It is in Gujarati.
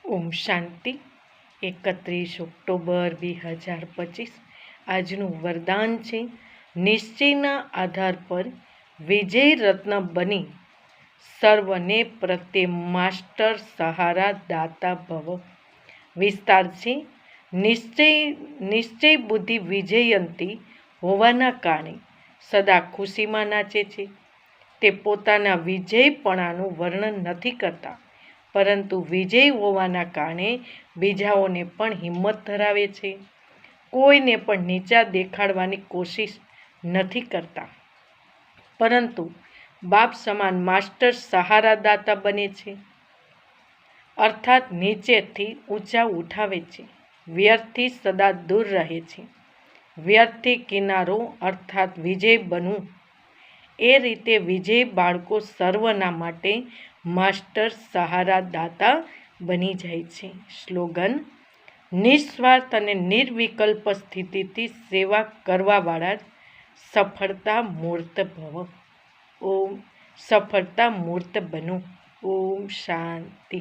ઓમ શાંતિ. 31 ઓક્ટોબર 2025 આજનું વરદાન છે, નિશ્ચયના આધાર પર વિજય રત્ન બની સર્વને પ્રત્યે માસ્ટર સહારા દાતા ભવ. વિસ્તાર છે, નિશ્ચય બુદ્ધિ વિજયંતી હોવાના કારણે સદા ખુશીમાં નાચે છે. તે પોતાના વિજયપણાનું વર્ણન નથી કરતા, પરંતુ વિજય હોવાના કારણે બીજાઓને પણ હિંમત ધરાવે છે. કોઈને પણ નીચા દેખાડવાની કોશિશ નથી કરતા, પરંતુ બાપ સમાન માસ્ટર સહારાદાતા બને છે, અર્થાત નીચેથી ઊંચા ઉઠાવે છે. વ્યર્થથી સદા દૂર રહે છે. વ્યર્થથી કિનારો અર્થાત વિજય બનવું. એ રીતે વિજય બાળકો સર્વના માટે માસ્ટર સહારાદાતા બની જાય છે. સ્લોગન: નિસ્વાર્થ અને નિર્વિકલ્પ સ્થિતિથી સેવા કરવાવાળા જ સફળતા મૂર્ત ભવ. ઓમ સફળતા મૂર્ત બનો. ઓમ શાંતિ.